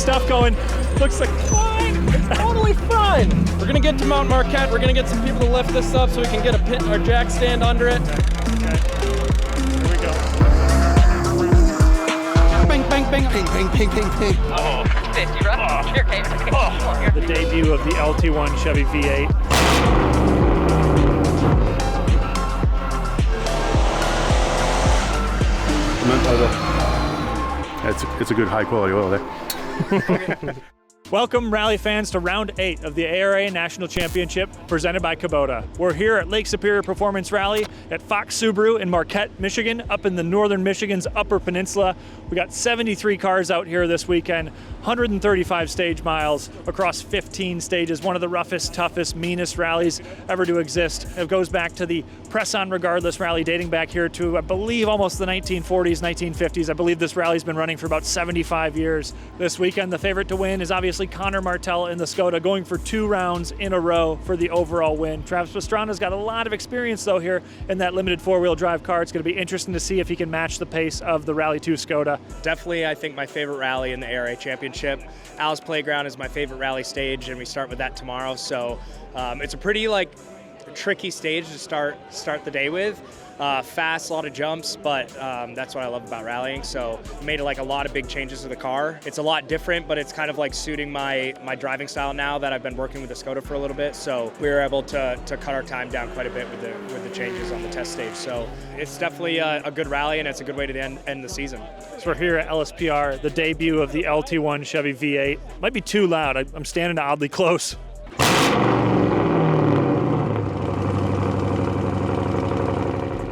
stuff going. Looks like fun. It's totally fun. We're gonna get to Mount Marquette. We're gonna get some people to lift this up so we can get our jack stand under it. Okay. Here we go. Bang, bang, bang, ping, ping, ping, ping, ping. Oh, 50, right? Here, Kate. Oh. The debut of the LT1 Chevy V8. It's a good high quality oil there. Welcome, rally fans, to round 8 of the ARA National Championship presented by Kubota. We're here at Lake Superior Performance Rally at Fox Subaru in Marquette, Michigan, up in the northern Michigan's Upper Peninsula. We got 73 cars out here this weekend, 135 stage miles across 15 stages, one of the roughest, toughest, meanest rallies ever to exist. It goes back to the Press On Regardless rally dating back here to, I believe, almost the 1940s, 1950s. I believe this rally's been running for about 75 years. This weekend, the favorite to win is obviously Conor Martell in the Skoda, going for 2 rounds in a row for the overall win. Travis Pastrana's got a lot of experience, though, here in that limited 4-wheel drive car. It's going to be interesting to see if he can match the pace of the Rally 2 Skoda. Definitely, I think my favorite rally in the ARA Championship. Al's Playground is my favorite rally stage, and we start with that tomorrow. So it's a pretty tricky stage to start the day with. Fast, a lot of jumps, but that's what I love about rallying. So made a lot of big changes to the car. It's a lot different, but it's kind of suiting my driving style now that I've been working with the Skoda for a little bit. So we were able to cut our time down quite a bit with the changes on the test stage. So it's definitely a good rally, and it's a good way to end the season. So we're here at LSPR, the debut of the LT1 Chevy V8. Might be too loud. I'm standing oddly close.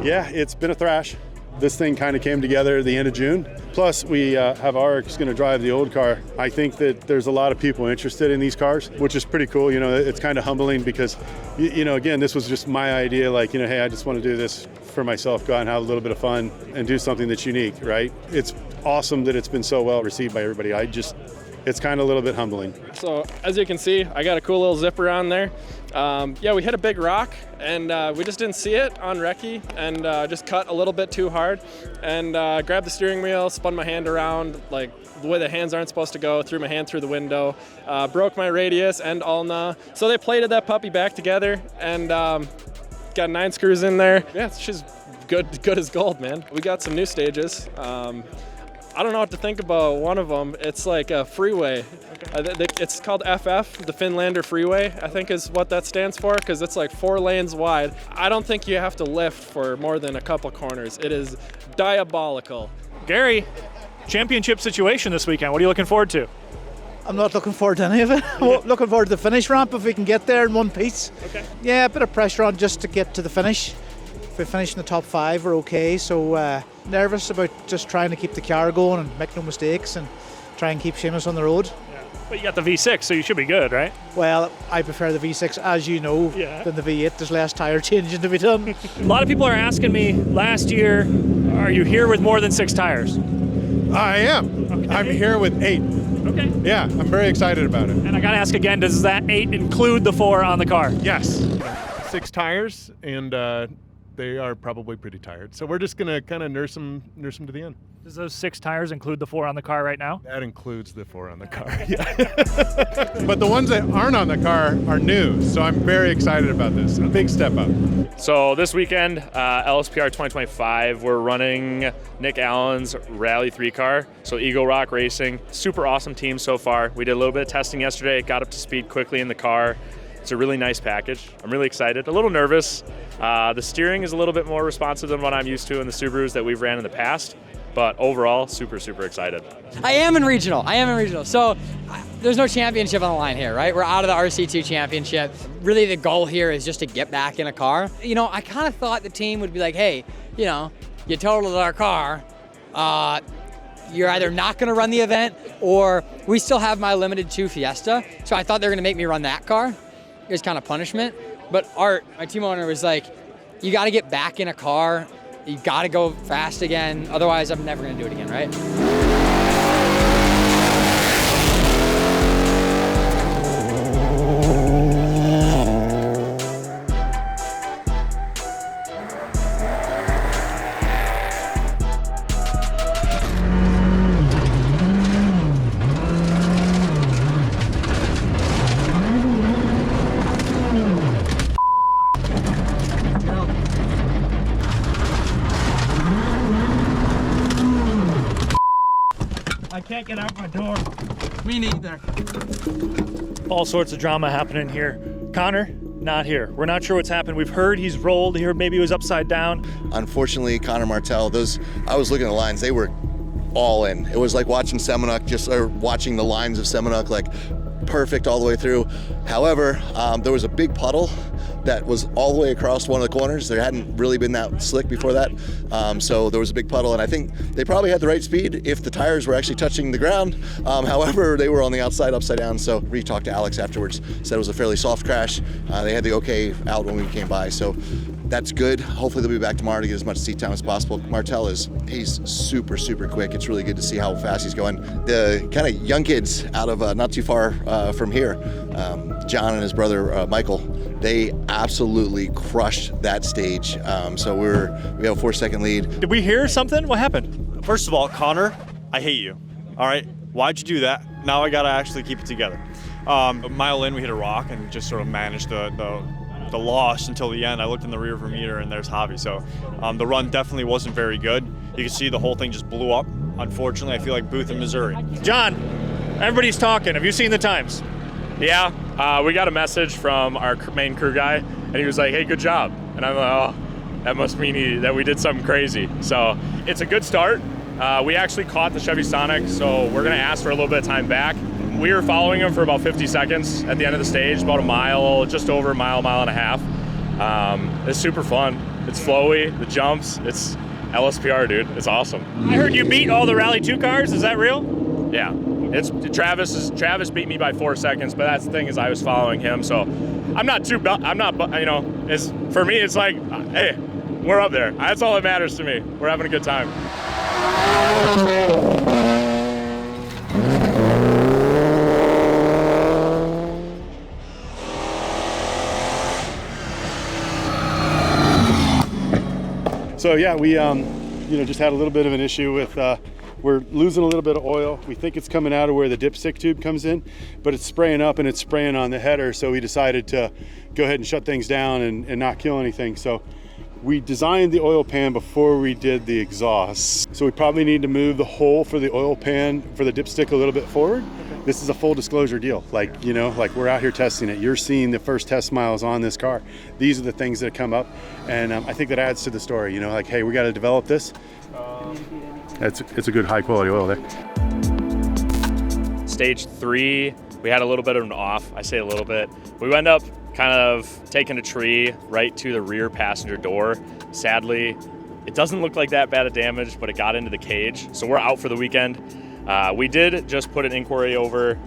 Yeah, it's been a thrash. This thing kind of came together at the end of June. Plus, we have RX going to drive the old car. I think that there's a lot of people interested in these cars, which is pretty cool. It's kind of humbling because, again, this was just my idea. Hey, I just want to do this for myself, go out and have a little bit of fun and do something that's unique, right? It's awesome that it's been so well received by everybody. It's kind of a little bit humbling. So as you can see, I got a cool little zipper on there. We hit a big rock, and we just didn't see it on recce, and just cut a little bit too hard, and grabbed the steering wheel, spun my hand around the way the hands aren't supposed to go, threw my hand through the window, broke my radius and ulna. So they plated that puppy back together, and got 9 screws in there. Yeah, it's just good as gold, man. We got some new stages. I don't know what to think about one of them. It's like a freeway. Okay. It's called FF, the Finlander Freeway, I think is what that stands for, because it's 4 lanes wide. I don't think you have to lift for more than a couple corners. It is diabolical. Gary, championship situation this weekend. What are you looking forward to? I'm not looking forward to any of it. Looking forward to the finish ramp if we can get there in one piece. Okay. Yeah, a bit of pressure on just to get to the finish. If we finish in the top 5, we're okay. So nervous about just trying to keep the car going and make no mistakes and try and keep Seamus on the road. Yeah. But you got the V6, so you should be good, right? Well, I prefer the V6, as you know, than the V8. There's less tyre changing to be done. A lot of people are asking me, last year, are you here with more than 6 tires? I am. Okay. I'm here with 8. Okay. Yeah, I'm very excited about it. And I gotta ask again, does that 8 include the 4 on the car? Yes. 6 tires, and they are probably pretty tired. So we're just gonna kind of nurse them to the end. Does those 6 tires include the 4 on the car right now? That includes the 4 on the car, yeah. But the ones that aren't on the car are new, so I'm very excited about this. A big step up. So this weekend, LSPR 2025, we're running Nick Allen's Rally 3 car, so Eagle Rock Racing. Super awesome team so far. We did a little bit of testing yesterday, got up to speed quickly in the car. It's a really nice package. I'm really excited, a little nervous. The steering is a little bit more responsive than what I'm used to in the Subarus that we've ran in the past, but overall, super, super excited. I am in regional. So there's no championship on the line here, right? We're out of the RC2 championship. Really the goal here is just to get back in a car. I kind of thought the team would be like, hey, you totaled our car. You're either not going to run the event, or we still have my limited 2 Fiesta. So I thought they were going to make me run that car. It was kind of punishment. But Art, my team owner, was like, you got to get back in a car. You got to go fast again. Otherwise, I'm never going to do it again, right? can't get out my door. Me neither. All sorts of drama happening here. Conor, not here. We're not sure what's happened. We've heard he's rolled here. Maybe he was upside down. Unfortunately, Conor Martell, I was looking at the lines, they were all in. It was like watching watching the lines of Seminuk, like perfect all the way through. However, there was a big puddle that was all the way across one of the corners. There hadn't really been that slick before that. So there was a big puddle, and I think they probably had the right speed if the tires were actually touching the ground. However, they were on the outside, upside down. So we talked to Alex afterwards, said it was a fairly soft crash. They had the okay out when we came by. So that's good. Hopefully they'll be back tomorrow to get as much seat time as possible. Martell he's super, super quick. It's really good to see how fast he's going. The kind of young kids out of not too far from here, John and his brother Michael, they absolutely crushed that stage. So we have a 4-second lead. Did we hear something? What happened? First of all, Conor, I hate you. All right, why'd you do that? Now I gotta actually keep it together. A mile in, we hit a rock and just sort of managed the loss until the end. I looked in the rearview mirror and there's Javi. So the run definitely wasn't very good. You can see the whole thing just blew up. Unfortunately, I feel like Booth in Missouri. John, everybody's talking. Have you seen the times? Yeah, we got a message from our main crew guy, and he was like, hey, good job. And I'm like, oh, that must mean that we did something crazy. So it's a good start. We actually caught the Chevy Sonic, so we're going to ask for a little bit of time back. We were following him for about 50 seconds at the end of the stage, about a mile, just over a mile and a half. It's super fun. It's flowy, the jumps, it's LSPR, dude. It's awesome. I heard you beat all the Rally 2 cars. Is that real? Yeah. Travis beat me by 4 seconds, but that's the thing is I was following him, so for me it's like, hey, we're up there. That's all that matters to me. We're having a good time. So yeah, we just had a little bit of an issue with we're losing a little bit of oil. We think it's coming out of where the dipstick tube comes in, but it's spraying up and it's spraying on the header. So we decided to go ahead and shut things down and not kill anything. So we designed the oil pan before we did the exhaust. So we probably need to move the hole for the oil pan for the dipstick a little bit forward. Okay. This is a full disclosure deal. Like we're out here testing it. You're seeing the first test miles on this car. These are the things that come up. And I think that adds to the story, like, hey, we got to develop this. It's a good high quality oil there. Stage 3, we had a little bit of an off. I say a little bit. We end up kind of taking a tree right to the rear passenger door. Sadly, it doesn't look like that bad of damage, but it got into the cage. So we're out for the weekend. We did just put an inquiry over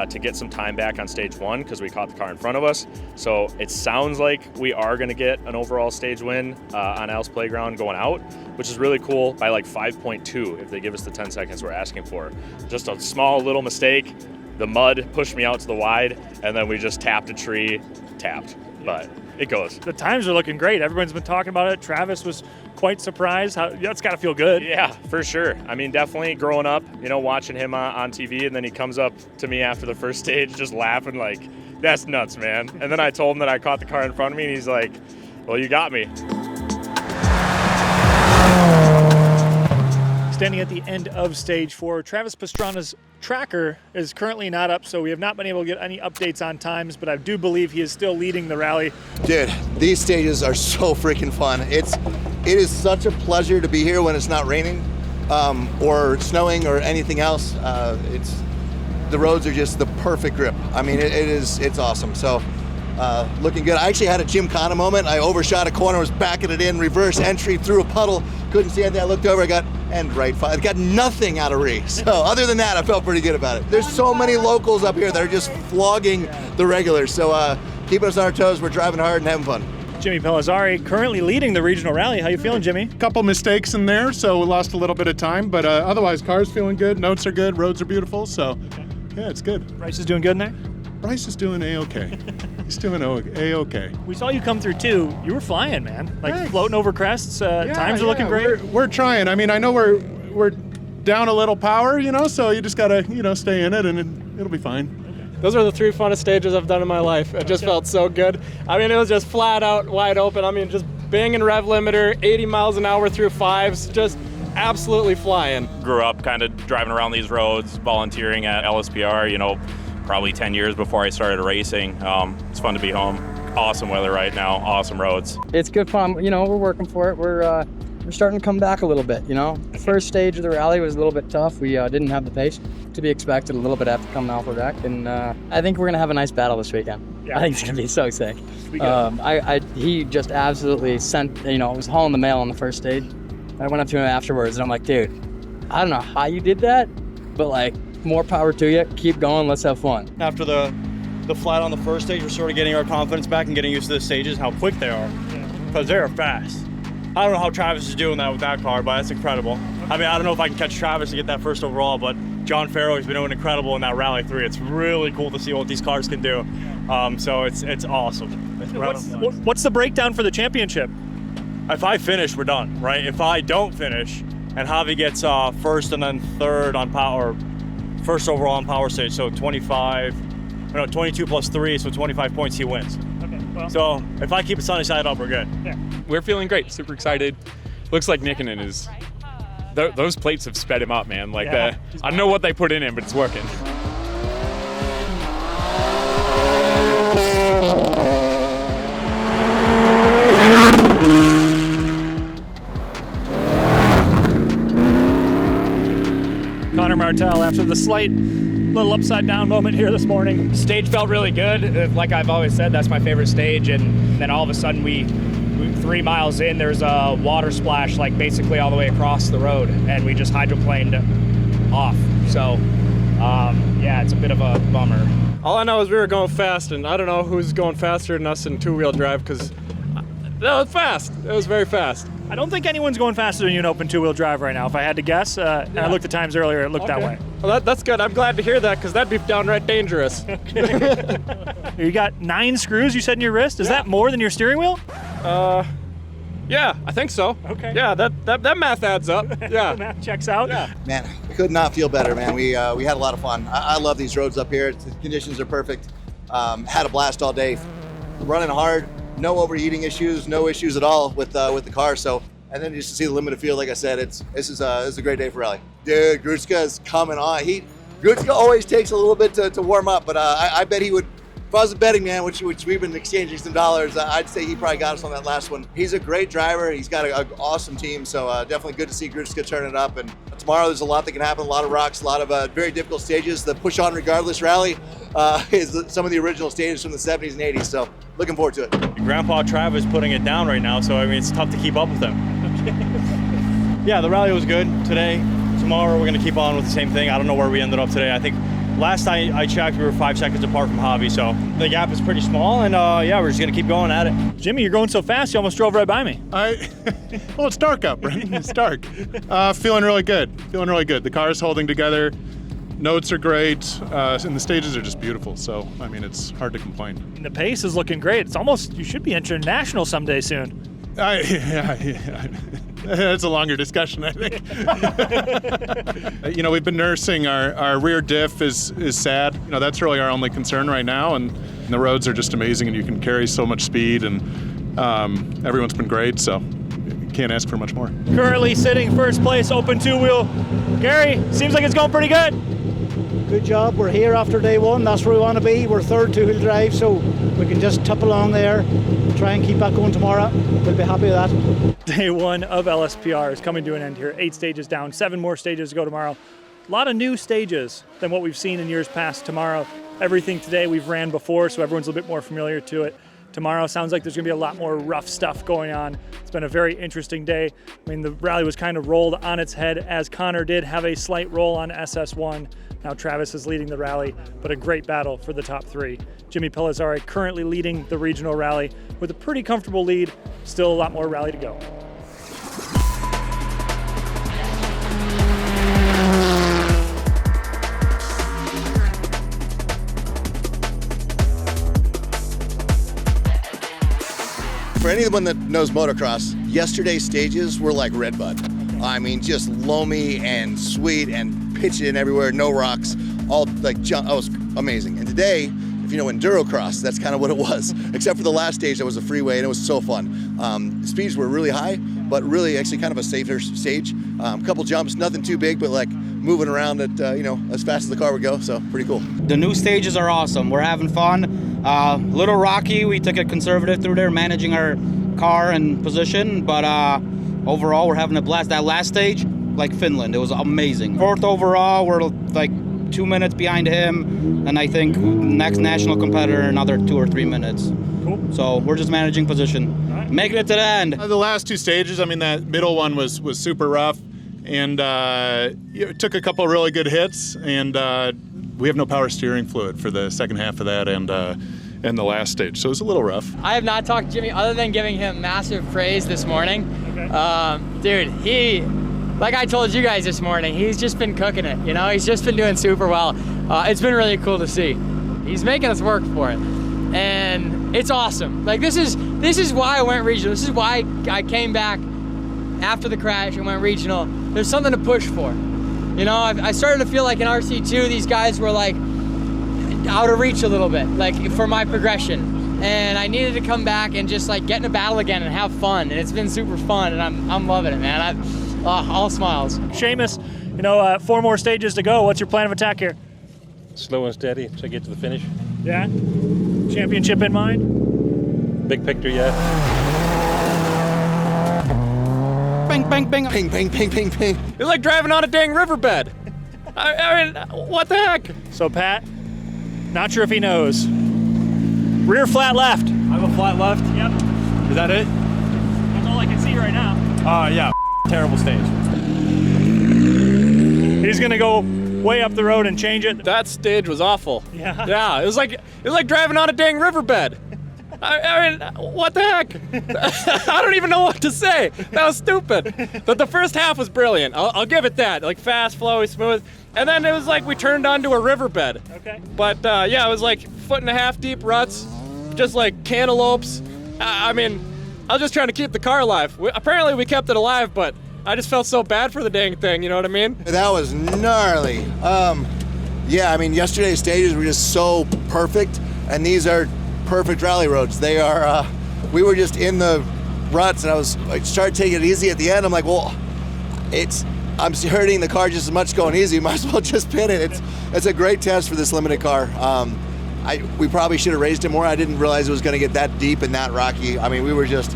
to get some time back on stage 1 because we caught the car in front of us. So it sounds like we are going to get an overall stage win on Al's Playground going out, which is really cool, by like 5.2 if they give us the 10 seconds we're asking for. Just a small little mistake. The mud pushed me out to the wide, and then we just tapped a tree, but it goes. The times are looking great. Everyone's been talking about it. Travis was quite surprised. It's got to feel good. Yeah, for sure. I mean, definitely growing up, watching him on TV, and then he comes up to me after the first stage just laughing like, that's nuts, man. And then I told him that I caught the car in front of me, and he's like, well, you got me. Standing at the end of stage 4, Travis Pastrana's tracker is currently not up, so we have not been able to get any updates on times, but I do believe he is still leading the rally. Dude, these stages are so freaking fun. It is such a pleasure to be here when it's not raining or snowing or anything else. The roads are just the perfect grip. I mean, it's awesome. So looking good. I actually had a Jim Connor moment. I overshot a corner, was backing it in, reverse entry through a puddle. Couldn't see anything. I looked over, I got end right. I got nothing out of Ree. So other than that, I felt pretty good about it. There's so many locals up here that are just flogging the regulars. So keeping us on our toes. We're driving hard and having fun. Jimmy Pellizzari currently leading the regional rally. How you feeling, Jimmy? Couple mistakes in there, so we lost a little bit of time, but otherwise car's feeling good, notes are good, roads are beautiful, so yeah, it's good. Bryce is doing good in there? Bryce is doing A-okay. He's doing A-okay. We saw you come through too. You were flying, man. Like Thanks. Floating over crests. Times are looking great. We're trying. I mean, I know we're down a little power, so you just gotta, stay in it and it'll be fine. Those are the 3 funnest stages I've done in my life. It just felt so good. I mean, it was just flat out wide open. I mean, just banging rev limiter, 80 miles an hour through 5s, just absolutely flying. Grew up kind of driving around these roads, volunteering at LSPR, probably 10 years before I started racing. It's fun to be home. Awesome weather right now, awesome roads. It's good fun. We're working for it. We're starting to come back a little bit. The first stage of the rally was a little bit tough. We didn't have the pace to be expected a little bit after coming off the deck, and I think we're gonna have a nice battle this weekend. Yeah. I think it's gonna be so sick. He just absolutely sent. It was hauling the mail on the first stage. I went up to him afterwards, and I'm like, dude, I don't know how you did that, but more power to you. Keep going. Let's have fun. After the flat on the first stage, we're sort of getting our confidence back and getting used to the stages, how quick they are, because they are fast. I don't know how Travis is doing that with that car, but that's incredible. I don't know if I can catch Travis to get that first overall, but John Farrow has been doing incredible in that Rally 3. It's really cool to see what these cars can do. So it's awesome. What's the breakdown for the championship? If I finish, we're done, right? If I don't finish, and Javi gets first and then third on power, first overall on power stage, so 22 plus 3, so 25 points, he wins. Okay, well. So if I keep it sunny side up, we're good. Yeah. We're feeling great, super excited. Looks like Nikkinen is, those plates have sped him up, man. I don't know what they put in him, but it's working. Conor Martell, after the slight little upside down moment here this morning. Stage felt really good. Like I've always said, that's my favorite stage. And then all of a sudden we 3 miles in, there's a water splash basically all the way across the road, and we just hydroplaned off. So it's a bit of a bummer. All I know is we were going fast, and I don't know who's going faster than us in two-wheel drive, because that was fast. It was very fast. I don't think anyone's going faster than you in open two-wheel drive right now, if I had to guess. And I looked at times earlier, it looked that way. Well, that's good. I'm glad to hear that, because that'd be downright dangerous. You got 9 screws, you said, in your wrist? Is that more than your steering wheel? Yeah, I think so. Okay. Yeah, that math adds up. Yeah. The math checks out. Yeah. Man, could not feel better, man. We had a lot of fun. I love these roads up here. The conditions are perfect. Had a blast all day. Running hard. No overheating issues, no issues at all with the car. So, and then just to see the limited field, like I said, this is a great day for rally. Dude, Grutska is coming on. Grutska always takes a little bit to warm up, but I bet he would. If I was a betting man, which we've been exchanging some dollars, I'd say he probably got us on that last one. He's a great driver. He's got an awesome team, so definitely good to see Grutska turn it up. And tomorrow there's a lot that can happen, a lot of rocks, a lot of very difficult stages. The push on regardless rally is some of the original stages from the 70s and 80s, so looking forward to it. Grandpa Travis putting it down right now, so it's tough to keep up with him. Yeah, the rally was good today. Tomorrow we're going to keep on with the same thing. I don't know where we ended up today. I think last I checked, we were 5 seconds apart from Javi, so the gap is pretty small, and we're just going to keep going at it. Jimmy, you're going so fast, you almost drove right by me. Well, it's dark out, Brendan. It's dark. Feeling really good. The car's holding together. Notes are great, and the stages are just beautiful, so, it's hard to complain. And the pace is looking great. It's almost, you should be entering national someday soon. That's a longer discussion, I think. We've been nursing our rear diff is sad. That's really our only concern right now, and the roads are just amazing, and you can carry so much speed, and everyone's been great, so can't ask for much more. Currently sitting first place, open two-wheel. Gary, seems like it's going pretty good. Good job. We're here after day one. That's where we want to be. We're third two-wheel drive, so we can just tip along there, try and keep that going tomorrow. We'll be happy with that. Day one of LSPR is coming to an end here. 8 stages down, 7 more stages to go tomorrow. A lot of new stages than what we've seen in years past. Tomorrow, everything today we've ran before, so everyone's a bit more familiar to it. Tomorrow sounds like there's going to be a lot more rough stuff going on. It's been a very interesting day. The rally was kind of rolled on its head, as Conor did have a slight roll on SS1. Now Travis is leading the rally, but a great battle for the top 3. Jimmy Pellizzari currently leading the regional rally with a pretty comfortable lead. Still a lot more rally to go. For anyone that knows motocross, yesterday's stages were like Redbud. Just loamy and sweet and pitched in everywhere, no rocks, all jump. Oh, it was amazing. And today, if you know endurocross, that's kind of what it was. Except for the last stage that was a freeway, and it was so fun. Speeds were really high, but really actually kind of a safer stage. A couple jumps, nothing too big, but like moving around at as fast as the car would go. So pretty cool. The new stages are awesome. We're having fun. Little rocky. We took it conservative through there, managing our car and position. But overall, we're having a blast. That last stage, like Finland, it was amazing. 4th overall. We're like 2 minutes behind him, and I think next national competitor another 2 or 3 minutes. Cool. So we're just managing position, making it to the end. The last 2 stages, I mean, that middle one was super rough, and it took a couple of really good hits, and we have no power steering fluid for the second half of that and the last stage, so it was a little rough. I have not talked to Jimmy other than giving him massive praise this morning. Okay. Dude, he, like I told you guys this morning, he's just been cooking it. He's just been doing super well. It's been really cool to see. He's making us work for it, and it's awesome. Like this is why I went regional. This is why I came back after the crash and went regional. There's something to push for. I started to feel like in RC2 these guys were like out of reach a little bit, like for my progression, and I needed to come back and just like get in a battle again and have fun, and it's been super fun, and I'm loving it, man. All smiles. Seamus, 4 more stages to go. What's your plan of attack here? Slow and steady till I get to the finish. Yeah? Championship in mind? Big picture, yeah. Bang, bang, bang. Ping, ping, ping, ping, ping. It's like driving on a dang riverbed. I mean, what the heck? So Pat, not sure if he knows. Rear flat left. I have a flat left? Yep. Is that it? That's all I can see right now. Yeah. Terrible stage. He's gonna go way up the road and change it. That stage was awful. Yeah. Yeah, it was like driving on a dang riverbed. I mean, what the heck? I don't even know what to say. That was stupid. But the first half was brilliant. I'll give it that. Like fast, flowy, smooth. And then it was like we turned onto a riverbed. Okay. But yeah, it was like 1.5 deep ruts, just like cantaloupes. I mean, I was just trying to keep the car alive. Apparently we kept it alive, but I just felt so bad for the dang thing, you know what I mean? That was gnarly. Yeah, I mean, yesterday's stages were just so perfect, and these are perfect rally roads. They are, we were just in the ruts, and I started taking it easy at the end. I'm like, well, I'm hurting the car just as much going easy. Might as well just pin it. It's a great test for this limited car. We probably should have raised it more. I didn't realize it was going to get that deep and that rocky. I mean, we were just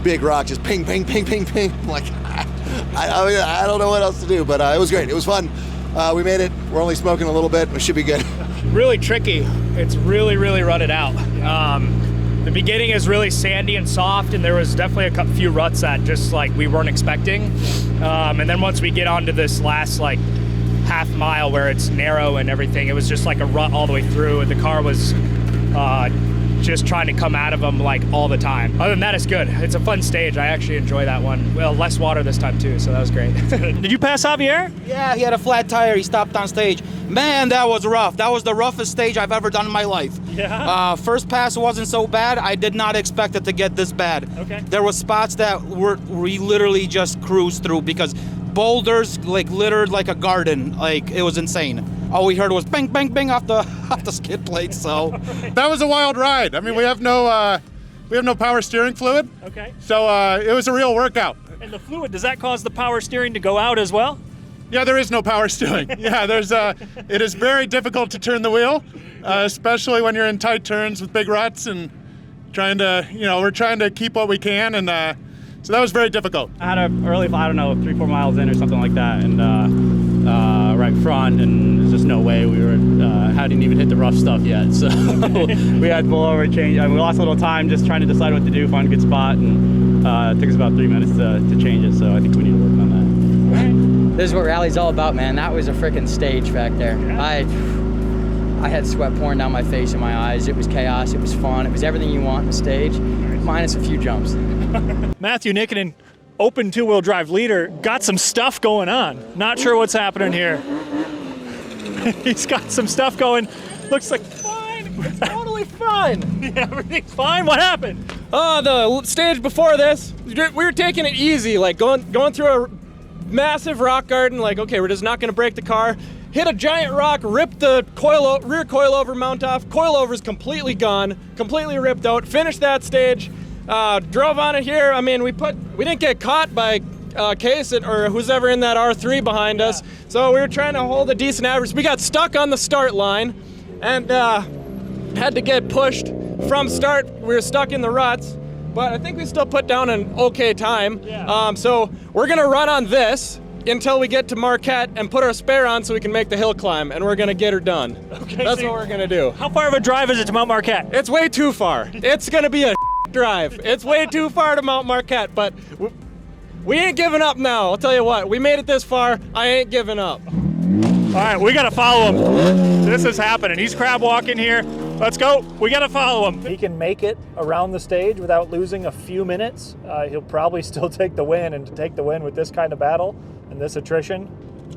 big rock, just ping, ping, ping, ping, ping. I'm like, I don't know what else to do, but it was great. It was fun. We made it. We're only smoking a little bit. It should be good. Really tricky. It's really, really rutted out. The beginning is really sandy and soft, and there was definitely a few ruts that just like we weren't expecting. And then once we get onto this last like half mile where it's narrow and everything, it was just like a rut all the way through, and the car was just trying to come out of them like all the time. Other than that, it's good. It's a fun stage. I actually enjoy that one. Well, less water this time too, so that was great. Did you pass Javier? Yeah, he had a flat tire. He stopped on stage. Man, that was rough. That was the roughest stage I've ever done in my life. Yeah. First pass wasn't so bad. I did not expect it to get this bad. Okay. There were spots that we literally just cruised through because boulders like littered like a garden. Like it was insane. All we heard was bang, bang, bang off the skid plate. So That was a wild ride. I mean, we have no power steering fluid. Okay. So it was a real workout. And the fluid, does that cause the power steering to go out as well? Yeah, there is no power steering. Yeah, it is very difficult to turn the wheel, especially when you're in tight turns with big ruts and we're trying to keep what we can, and so that was very difficult. I had an early, 3-4 miles in or something like that, and right front, and there's just no way we were hadn't even hit the rough stuff yet, so we had to pull over, change. I mean, we lost a little time just trying to decide what to do, find a good spot, and it took us about 3 minutes to change it, so I think we need to work on that. This is what rally's all about, man. That was a freaking stage back there. I had sweat pouring down my face and my eyes. It was chaos. It was fun. It was everything you want in a stage, minus a few jumps. Matthew Nikkinen, open two-wheel drive leader, got some stuff going on. Not sure what's happening here. He's got some stuff going. Looks like fine. It's totally fine. Yeah, everything's fine. What happened? The stage before this, we were taking it easy, like going through a massive rock garden, like, okay, we're just not gonna break the car. Hit a giant rock, ripped the rear coilover mount off. Coilover's completely gone, completely ripped out. Finished that stage. Drove on it here. I mean, we didn't get caught by Case or who's ever in that R3 behind us. So we were trying to hold a decent average. We got stuck on the start line and had to get pushed from start. We were stuck in the ruts, but I think we still put down an okay time. So we're gonna run on this until we get to Marquette and put our spare on so we can make the hill climb, and we're gonna get her done. Okay, that's what we're gonna do. How far of a drive is it to Mount Marquette? It's way too far. It's gonna be a drive. It's way too far to Mount Marquette, but we ain't giving up now. I'll tell you what, we made it this far, I ain't giving up. All right, we gotta follow him. This is happening. He's crab walking here. Let's go. We gotta follow him. He can make it around the stage without losing a few minutes. He'll probably still take the win, and to take the win with this kind of battle and this attrition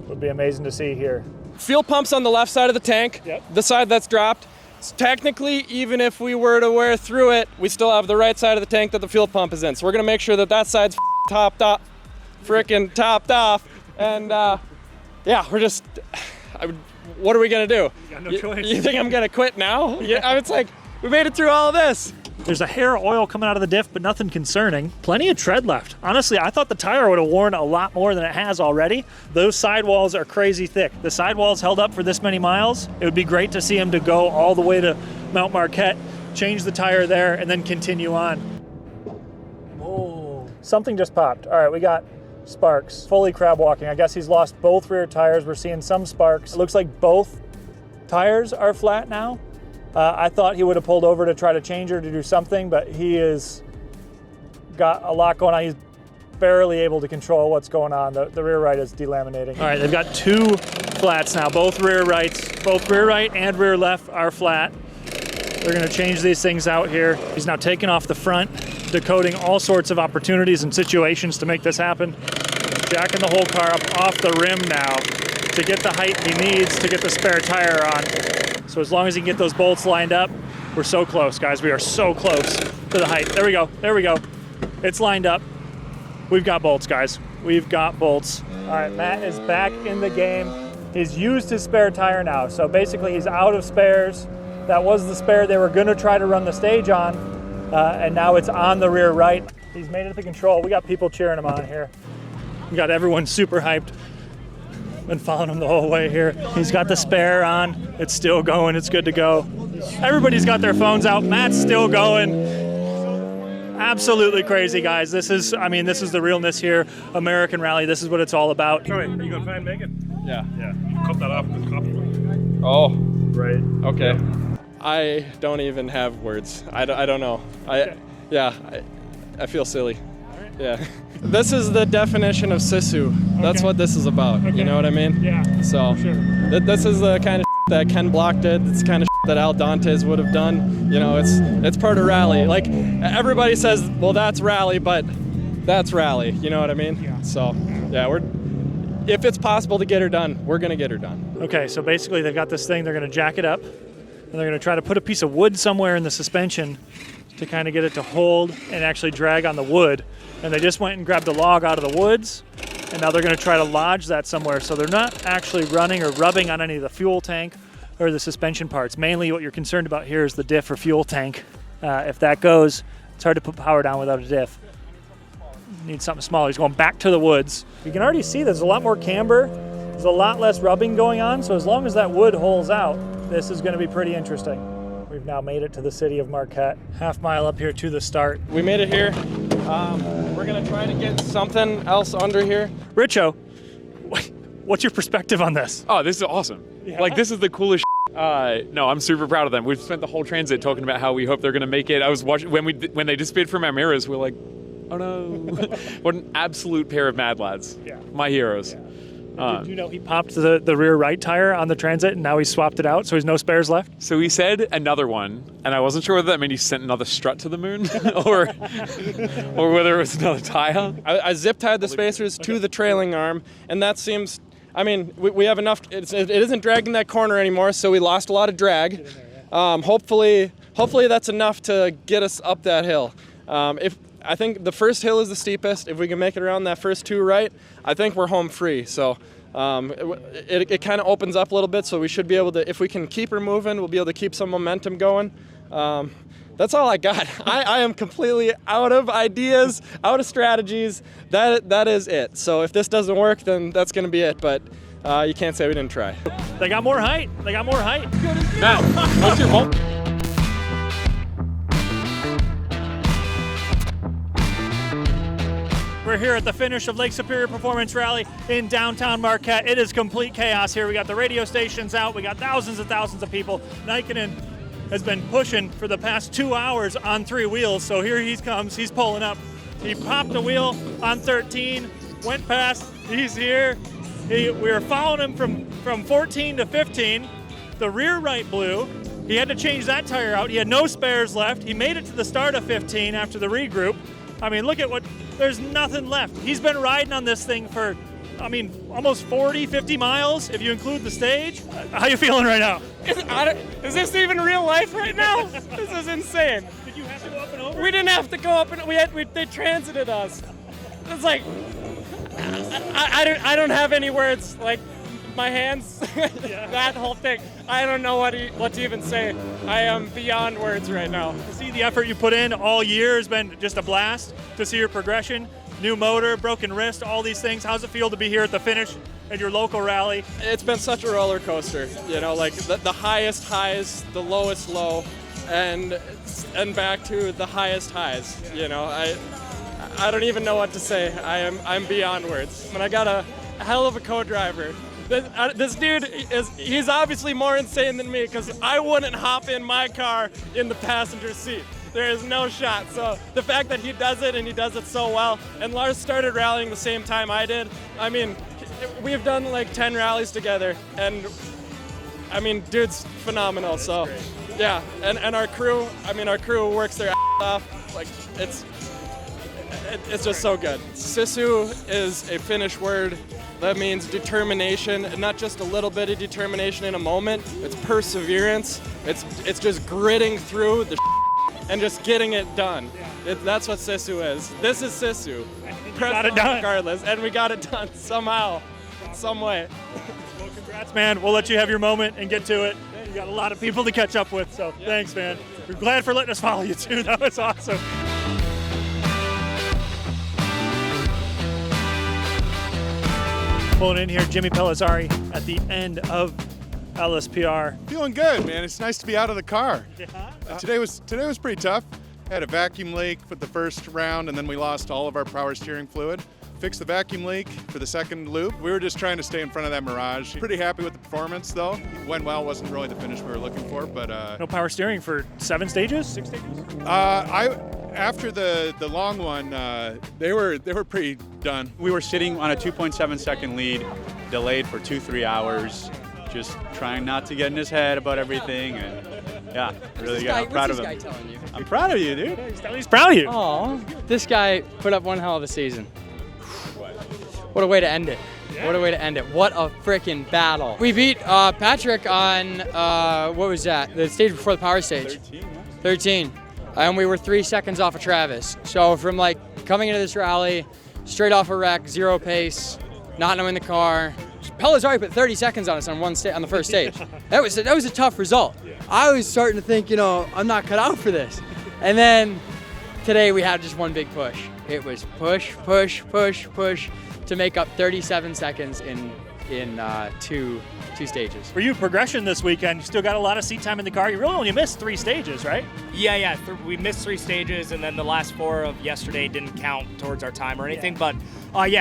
would be amazing to see here. Fuel pump's on the left side of the tank, the side that's dropped. So technically, even if we were to wear through it, we still have the right side of the tank that the fuel pump is in. So we're gonna make sure that that side's topped off, and yeah, we're just, what are we gonna do? You got no choice. You think I'm gonna quit now? Yeah, it's like, we made it through all of this. There's a hair of oil coming out of the diff, but nothing concerning. Plenty of tread left. Honestly, I thought the tire would have worn a lot more than it has already. Those sidewalls are crazy thick. The sidewalls held up for this many miles. It would be great to see him to go all the way to Mount Marquette, change the tire there, and then continue on. Oh, something just popped. All right, we got sparks. Fully crab walking. I guess he's lost both rear tires. We're seeing some sparks. It looks like both tires are flat now. I thought he would have pulled over to try to change her to do something, but he has got a lot going on. He's barely able to control what's going on. The rear right is delaminating. All right, they've got two flats now, both rear rights. Both rear right and rear left are flat. They're gonna change these things out here. He's now taking off the front, decoding all sorts of opportunities and situations to make this happen. Jacking the whole car up off the rim now to get the height he needs to get the spare tire on. So as long as he can get those bolts lined up, we're so close, guys. We are so close to the height. There we go, there we go. It's lined up. We've got bolts, guys. We've got bolts. All right, Matt is back in the game. He's used his spare tire now. So basically he's out of spares. That was the spare they were gonna try to run the stage on, and now it's on the rear right. He's made it to control. We got people cheering him on here. We got everyone super hyped. Been following him the whole way here. He's got the spare on. It's still going. It's good to go. Everybody's got their phones out. Matt's still going. Absolutely crazy, guys. This is the realness here. American Rally. This is what it's all about. Troy, are you gonna try and make it? Yeah. Cut that off with coffee. Oh. Right. Okay. I don't even have words. I don't know. I feel silly. Yeah. This is the definition of SISU. That's what this is about. You know what I mean? Yeah. So this is the kind of that Ken Block did. It's kind of that Al Dantes would have done. You know, it's part of rally. Like everybody says, well, that's rally, but that's rally. You know what I mean? Yeah. So yeah, if it's possible to get her done, we're gonna get her done. Okay, so basically they've got this thing. They're gonna jack it up, and they're gonna try to put a piece of wood somewhere in the suspension to kind of get it to hold and actually drag on the wood. And they just went and grabbed a log out of the woods, and now they're going to try to lodge that somewhere. So they're not actually running or rubbing on any of the fuel tank or the suspension parts. Mainly what you're concerned about here is the diff or fuel tank. If that goes, it's hard to put power down without a diff. You need something smaller. He's going back to the woods. You can already see there's a lot more camber. There's a lot less rubbing going on. So as long as that wood holds out, this is going to be pretty interesting. We've now made it to the city of Marquette. Half mile up here to the start. We made it here. We're gonna try to get something else under here. Richo, what's your perspective on this? Oh, this is awesome. Yeah. Like, this is the coolest no, I'm super proud of them. We've spent the whole transit talking about how we hope they're gonna make it. I was watching, when they disappeared from our mirrors, we're like, oh no. What an absolute pair of mad lads. Yeah. My heroes. Yeah. Did you know he popped the rear right tire on the Transit and now he swapped it out, so he's no spares left? So he said another one, and I wasn't sure whether that meant he sent another strut to the moon or whether it was another tire. I zip tied the spacers to the trailing arm, and that seems, I mean, we have enough, it isn't dragging that corner anymore, so we lost a lot of drag. Hopefully that's enough to get us up that hill. I think the first hill is the steepest. If we can make it around that first two right, I think we're home free. So it kind of opens up a little bit, so we should be able to, if we can keep her moving, we'll be able to keep some momentum going. That's all I got. I am completely out of ideas, out of strategies. That is it. So if this doesn't work, then that's going to be it. But you can't say we didn't try. They got more height. Matt, what's your fault? We're here at the finish of Lake Superior Performance Rally in downtown Marquette. It is complete chaos here. We got the radio stations out. We got thousands and thousands of people. Nikkonen has been pushing for the past 2 hours on 3 wheels. So here he comes. He's pulling up. He popped a wheel on 13, went past. He's here. We were following him from 14 to 15. The rear right blew. He had to change that tire out. He had no spares left. He made it to the start of 15 after the regroup. I mean, look at there's nothing left. He's been riding on this thing for, almost 40, 50 miles, if you include the stage. How you feeling right now? Is this even real life right now? This is insane. Did you have to go up and over? We didn't have to go up, and they transited us. It's like, I don't have any words. Like, my hands, that whole thing. I don't know what to even say. I am beyond words right now. To see the effort you put in all year has been just a blast. To see your progression, new motor, broken wrist, all these things. How's it feel to be here at the finish at your local rally? It's been such a roller coaster. Like the highest highs, the lowest low, and back to the highest highs. I don't even know what to say. I'm beyond words. And I got a hell of a co-driver. This dude he's obviously more insane than me, because I wouldn't hop in my car in the passenger seat. There is no shot. So the fact that he does it, and he does it so well, and Lars started rallying the same time I did. We've done like 10 rallies together, and dude's phenomenal. So yeah, and our crew, our crew works their ass off. Like it's just so good. SISU is a Finnish word. That means determination, and not just a little bit of determination in a moment. It's perseverance. It's just gritting through the and just getting it done. That's what SISU is. This is SISU. Got it done. Regardless, and we got it done somehow, some way. Well, congrats, man. We'll let you have your moment and get to it. You got a lot of people to catch up with, so thanks, man. We're glad for letting us follow you, too. That was awesome. Pulling in here, Jimmy Pellizzari at the end of LSPR. Feeling good, man. It's nice to be out of the car. Yeah. Today was pretty tough. Had a vacuum leak for the first round, and then we lost all of our power steering fluid. Fixed the vacuum leak for the second loop. We were just trying to stay in front of that Mirage. Pretty happy with the performance, though. Went well. Wasn't really the finish we were looking for, but no power steering for 7 stages, 6 stages. After the long one, they were pretty done. We were sitting on a 2.7 second lead, delayed for 2-3 hours, just trying not to get in his head about everything, and yeah, really proud of him. What's this guy telling you? I'm proud of you, dude. He's proud of you. Oh, this guy put up one hell of a season. What a way to end it. What a way to end it. What a freaking battle. We beat Patrick on, what was that? The stage before the power stage. 13. And we were 3 seconds off of Travis. So from coming into this rally, straight off a wreck, 0 pace, not knowing the car. Pella's already put 30 seconds on us on on the first stage. That was a tough result. I was starting to think, I'm not cut out for this. And then today we had just one big push. It was push, push, push, push to make up 37 seconds in two stages. For you, progression this weekend, you still got a lot of seat time in the car. You really only missed 3 stages, right? Yeah. We missed 3 stages, and then the last 4 of yesterday didn't count towards our time or anything. But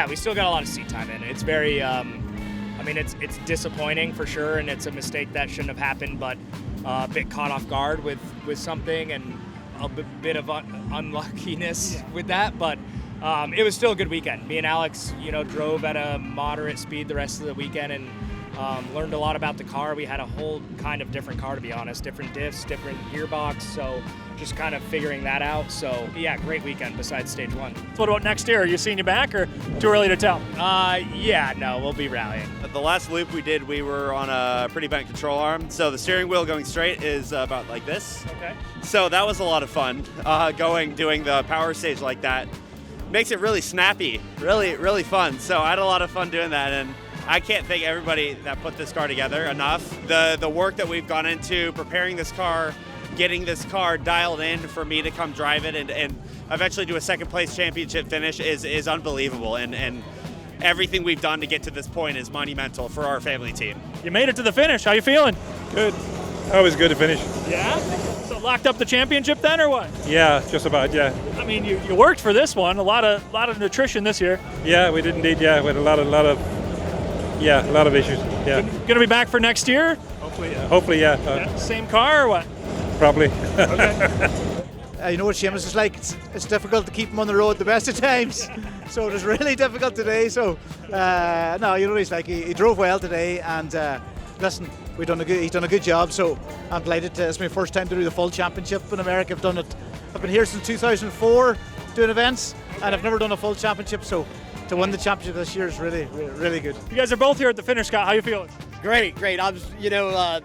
we still got a lot of seat time in. It's very, it's disappointing for sure, and it's a mistake that shouldn't have happened. But a bit caught off guard with something, and a bit of unluckiness with that. But it was still a good weekend. Me and Alex, drove at a moderate speed the rest of the weekend, and learned a lot about the car. We had a whole kind of different car, to be honest, different diffs, different gearbox, so just kind of figuring that out. So yeah, great weekend besides stage 1. So what about next year? Are you seeing you back, or too early to tell? No, we'll be rallying. The last loop we did, we were on a pretty bent control arm, so the steering wheel going straight is about like this. Okay. So that was a lot of fun, doing the power stage like that. Makes it really snappy, really, really fun. So I had a lot of fun doing that, and I can't thank everybody that put this car together enough. The work that we've gone into preparing this car getting this car dialed in for me to come drive it and eventually do a second place championship finish is unbelievable. And everything we've done to get to this point is monumental for our family team. You made it to the finish. How you feeling? Good. Always good to finish. Yeah? So locked up the championship then, or what? Yeah, just about, yeah. I mean, you worked for this one. A lot of nutrition this year. Yeah, we did indeed, yeah. With a lot of issues, yeah. Gonna be back for next year? Hopefully, yeah. Same car or what? Probably. You know what Seamus is like? It's difficult to keep him on the road the best of times. So it was really difficult today. So, no, you know what he's like. He drove well today, and listen, he's done a good job. So I'm delighted. It's my first time to do the full championship in America. I've been here since 2004 doing events, and I've never done a full championship. So to win the championship this year is really, really, really good. You guys are both here at the finish, Scott. How you feeling? Great. I was,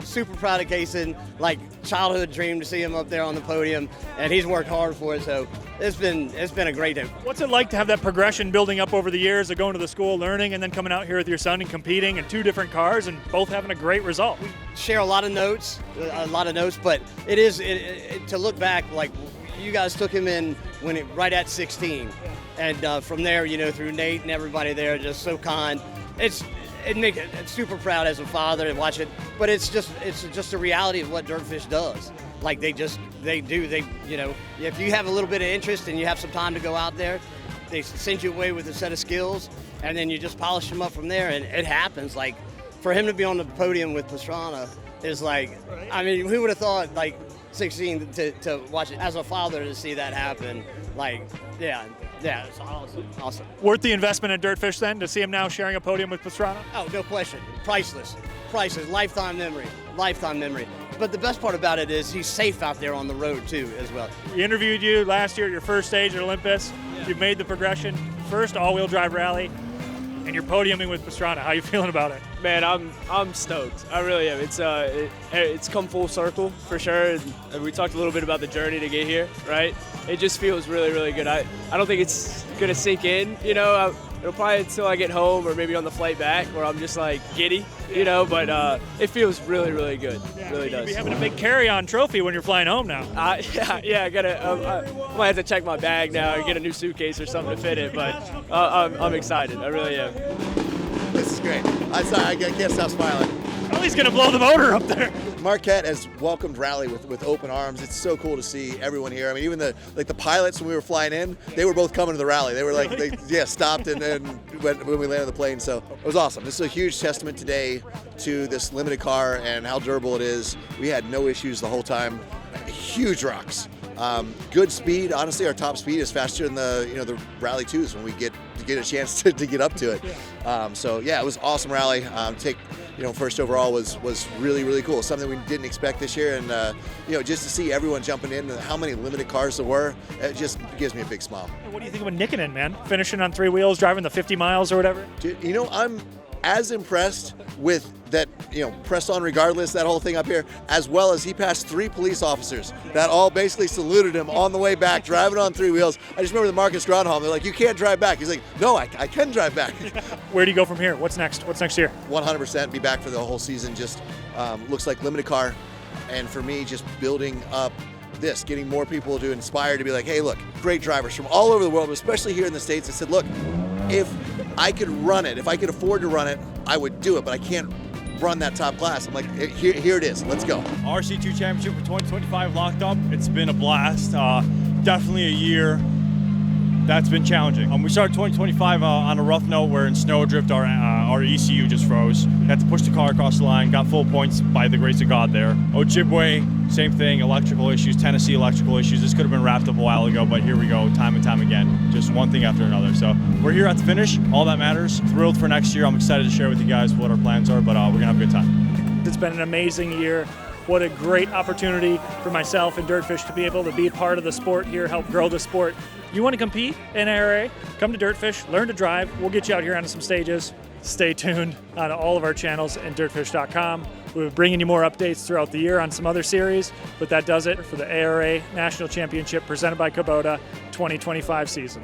super proud of Kaysen. Like, childhood dream to see him up there on the podium, and he's worked hard for it. So it's been a great day. What's it like to have that progression building up over the years of going to the school, learning, and then coming out here with your son and competing in two different cars and both having a great result? We share a lot of notes, but it is to look back, like, you guys took him in right at 16, and from there, through Nate and everybody there, just so kind. It's super proud as a father to watch it, but it's just a reality of what Dirtfish does. Like if you have a little bit of interest and you have some time to go out there, they send you away with a set of skills, and then you just polish them up from there, and it happens. Like, for him to be on the podium with Pastrana is like, I mean, who would have thought, like, 16 to watch it as a father to see that happen? Like, yeah, it's awesome. Worth the investment in Dirtfish then, to see him now sharing a podium with Pastrana? Oh, no question. Priceless, lifetime memory. But the best part about it is he's safe out there on the road too, as well. We interviewed you last year at your first stage at Olympus. Yeah. You've made the progression, first all-wheel drive rally, and you're podiuming with Pastrana. How you feeling about it? Man, I'm stoked. I really am. It's come full circle for sure. And we talked a little bit about the journey to get here, right? It just feels really, really good. I don't think it's gonna sink in, it'll probably until I get home or maybe on the flight back where I'm just like giddy, but it feels really, really good. Yeah, it really does. You'll be having a big carry-on trophy when you're flying home now. Yeah, I might have to check my bag now and get a new suitcase or something to fit it, but I'm excited. I really am. This is great. I'm sorry, I can't stop smiling. Oh, he's gonna blow the motor up there. Marquette has welcomed Rally with open arms. It's so cool to see everyone here. I mean, even the pilots when we were flying in, they were both coming to the rally. They were like, stopped and then when we landed the plane. So it was awesome. This is a huge testament today to this limited car and how durable it is. We had no issues the whole time. Huge rocks. Good speed. Honestly, our top speed is faster than the Rally 2s when we get a chance to get up to it. It was awesome rally. First overall was really, really cool. Something we didn't expect this year, and just to see everyone jumping in and how many limited cars there were, it just gives me a big smile. What do you think of Nikkinen, man? Finishing on 3 wheels, driving the 50 miles or whatever? Dude, I'm as impressed with that, press on regardless, that whole thing up here, as well as he passed 3 police officers that all basically saluted him on the way back, driving on 3 wheels. I just remember the Marcus Gronholm, they're like, you can't drive back. He's like, no, I can drive back. Where do you go from here? What's next? What's next year? 100% be back for the whole season. Just looks like limited car. And for me, just building up this, getting more people to inspire to be like, hey, look, great drivers from all over the world, especially here in the States. I said, look, if I could run it, if I could afford to run it, I would do it, but I can't run that top class. I'm like, here it is, let's go. RC2 Championship for 2025 locked up. It's been a blast. Definitely a year that's been challenging. We started 2025 on a rough note where in snowdrift our ECU just froze. Had to push the car across the line, got full points by the grace of God there. Ojibwe, same thing, electrical issues, Tennessee electrical issues. This could have been wrapped up a while ago, but here we go, time and time again. Just one thing after another. So we're here at the finish, all that matters. Thrilled for next year. I'm excited to share with you guys what our plans are, but we're gonna have a good time. It's been an amazing year. What a great opportunity for myself and Dirtfish to be able to be part of the sport here, help grow the sport. You want to compete in ARA? Come to Dirtfish, learn to drive. We'll get you out here on some stages. Stay tuned on all of our channels and dirtfish.com. We're bringing you more updates throughout the year on some other series, but that does it for the ARA National Championship presented by Kubota 2025 season.